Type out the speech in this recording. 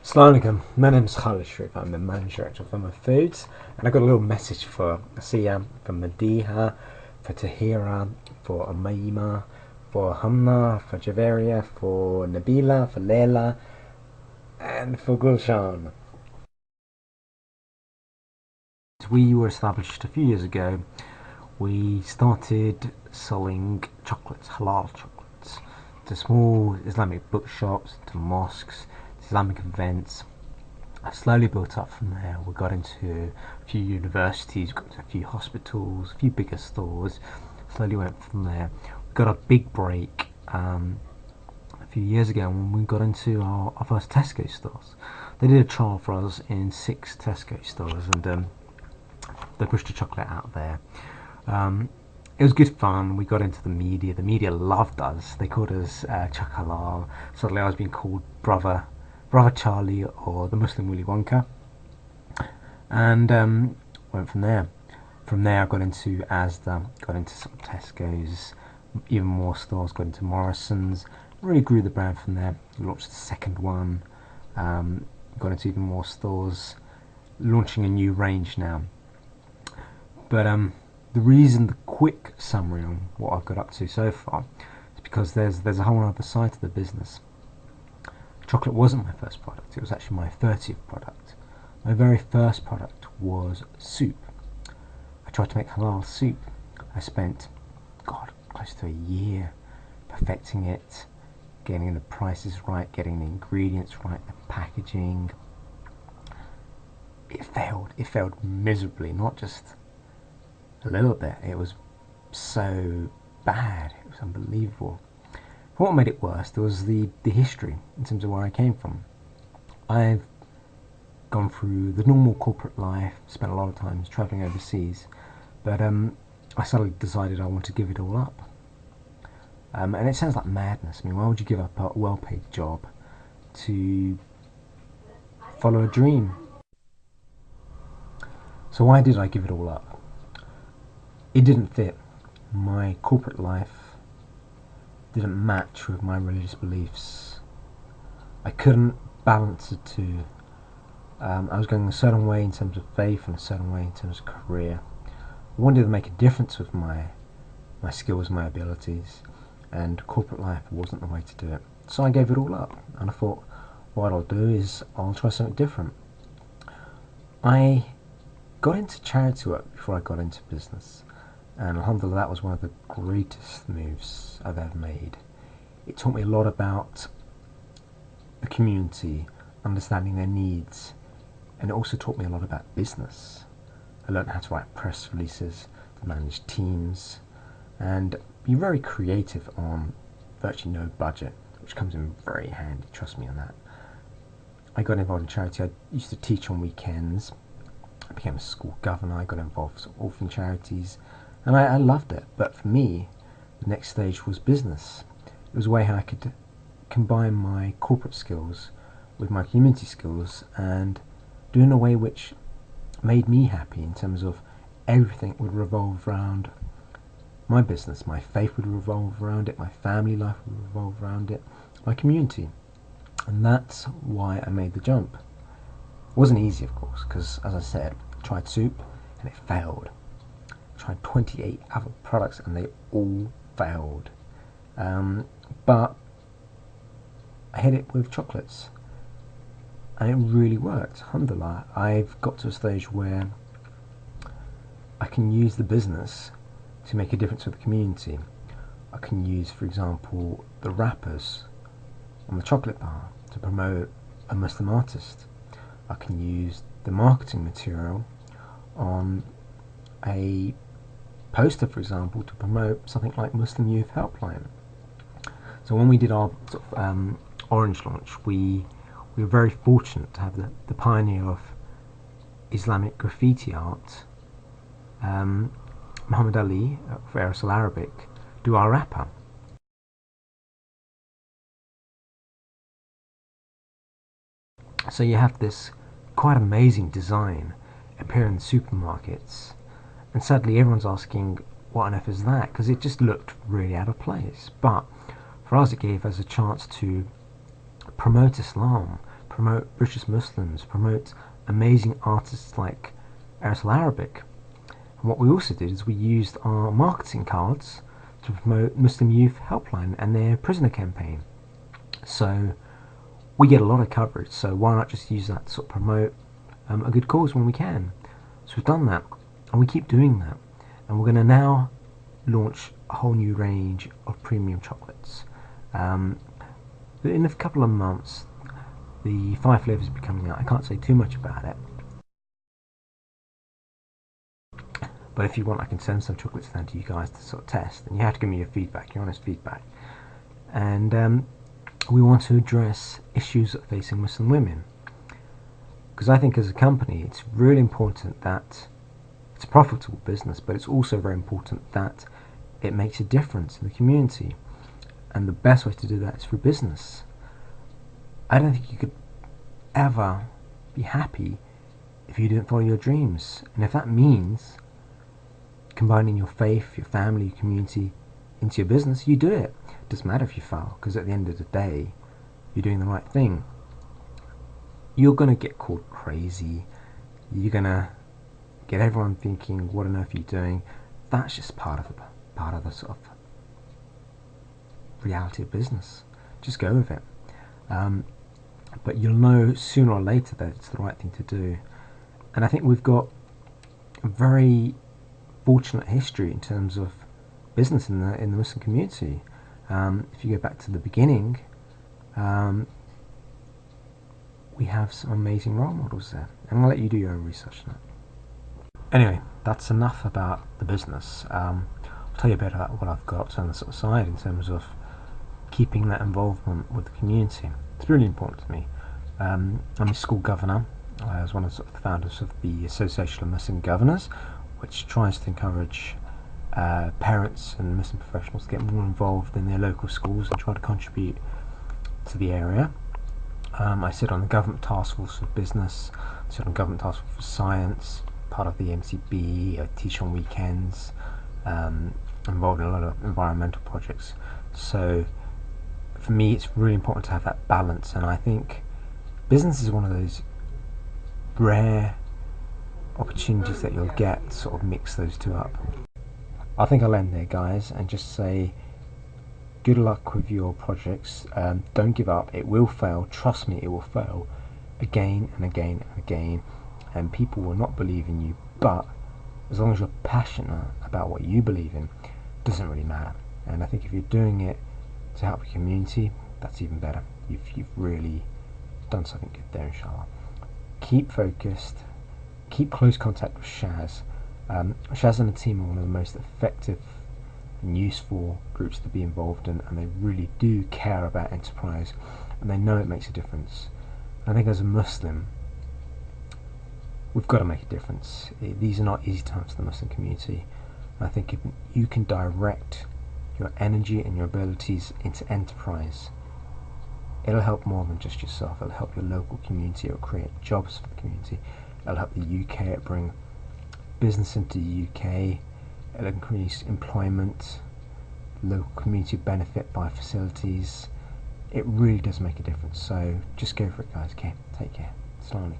Assalamu alaikum, my name is Khalid Sharif, I'm the Managing Director of Ummah Foods, and I got a little message for Asiya, for Madiha, for Tahira, for Umayma, for Hamna, for Javeria, for Nabila, for Leila, and for Gulshan. We were established a few years ago. We started selling chocolates, halal chocolates, to small Islamic bookshops, to mosques, to Islamic events. I slowly built up from there. We got into a few universities, got into a few hospitals, a few bigger stores. Slowly went from there. We got a big break a few years ago when we got into our first Tesco stores. They did a trial for us in 6 Tesco stores, and they pushed the chocolate out there. It was good fun. We got into the media. The media loved us. They called us Chocolal. Suddenly I was being called Brother Charlie or the Muslim Willy Wonka, and went from there. From there, I got into Asda, got into some Tesco's, even more stores, got into Morrison's. Really grew the brand from there. Launched the second one, got into even more stores, launching a new range now. But the reason, the quick summary on what I've got up to so far, is because there's a whole other side to the business. Chocolate wasn't my first product, it was actually my 30th product. My very first product was soup. I tried to make halal soup. I spent, close to a year perfecting it, getting the prices right, getting the ingredients right, the packaging. It failed miserably, not just a little bit, it was so bad, it was unbelievable. What made it worse, there was the history in terms of where I came from. I've gone through the normal corporate life, spent a lot of time travelling overseas, but I suddenly decided I want to give it all up. And it sounds like madness. I mean, why would you give up a well-paid job to follow a dream? So why did I give it all up? It didn't fit. My corporate life didn't match with my religious beliefs. I couldn't balance the two. I was going a certain way in terms of faith and a certain way in terms of career. I wanted to make a difference with my skills, my abilities, and corporate life wasn't the way to do it. So I gave it all up, and I thought, what I'll do is I'll try something different. I got into charity work before I got into business, and alhamdulillah, that was one of the greatest moves I've ever made. It taught me a lot about the community, understanding their needs, and it also taught me a lot about business. I learned how to write press releases, to manage teams, and be very creative on virtually no budget, which comes in very handy, trust me on that. I got involved in charity. I used to teach on weekends. I became a school governor. I got involved with orphan charities, and I loved it. But for me, the next stage was business. It was a way how I could combine my corporate skills with my community skills and do it in a way which made me happy in terms of everything would revolve around my business. My faith would revolve around it, my family life would revolve around it, my community. And that's why I made the jump. It wasn't easy, of course, because as I said, I tried soup and it failed. I tried 28 other products and they all failed. But I hit it with chocolates and it really worked. Alhamdulillah, I've got to a stage where I can use the business to make a difference with the community. I can use, for example, the wrappers on the chocolate bar to promote a Muslim artist. I can use the marketing material on a poster, for example, to promote something like Muslim Youth Helpline. So when we did our Orange launch, we were very fortunate to have the pioneer of Islamic graffiti art, Muhammad Ali for Aerosol Arabic, do our wrapper. So you have this quite amazing design appear in the supermarkets, and suddenly everyone's asking, what on earth is that? Because it just looked really out of place. But for us, it gave us a chance to promote Islam, promote British Muslims, promote amazing artists like Airtel Arabic. And what we also did is we used our marketing cards to promote Muslim Youth Helpline and their prisoner campaign. So we get a lot of coverage, so why not just use that to sort of promote a good cause when we can. So we've done that, and we keep doing that, and we're going to now launch a whole new range of premium chocolates. In a couple of months the 5 flavours will be coming out. I can't say too much about it, but if you want I can send some chocolates down to you guys to sort of test, and you have to give me your feedback, your honest feedback. And we want to address issues that are facing Muslim women, because I think as a company it's really important that it's a profitable business, but it's also very important that it makes a difference in the community, and the best way to do that is through business. I don't think you could ever be happy if you didn't follow your dreams, and if that means combining your faith, your family, your community into your business, you do it. It doesn't matter if you fail, because at the end of the day you're doing the right thing. You're going to get called crazy, you're going to get everyone thinking what on earth are you doing. That's just part of the sort of reality of business. Just go with it. But you'll know sooner or later that it's the right thing to do. And I think we've got a very fortunate history in terms of business in the Muslim community. If you go back to the beginning, we have some amazing role models there, and I'll let you do your own research on that. Anyway, that's enough about the business. I'll tell you a bit about what I've got on the sort of side in terms of keeping that involvement with the community. It's really important to me. I'm a school governor. I was one of the sort of founders of the Association of Muslim Governors, which tries to encourage parents and Muslim professionals to get more involved in their local schools and try to contribute to the area. I sit on the Government Task Force for Business, I sit on the Government Task Force for Science, part of the MCB, I teach on weekends, I'm involved in a lot of environmental projects. So for me it's really important to have that balance, and I think business is one of those rare opportunities that you'll get to sort of mix those two up. I think I'll end there, guys, and just say good luck with your projects. Don't give up. It will fail. Trust me, it will fail again and again and again, and people will not believe in you, but as long as you're passionate about what you believe in, it doesn't really matter. And I think if you're doing it to help your community, that's even better. You've really done something good there, inshallah. Keep focused, keep close contact with Shaz. Shaz and the team are one of the most effective and useful groups to be involved in, and they really do care about enterprise, and they know it makes a difference. I think as a Muslim, we've got to make a difference. These are not easy times for the Muslim community. I think if you can direct your energy and your abilities into enterprise, it'll help more than just yourself. It'll help your local community, it'll create jobs for the community, it'll help the UK, it'll bring business into the UK, it'll increase employment, local community benefit by facilities. It really does make a difference, so just go for it, guys. Okay, take care. Assalamu alaikum.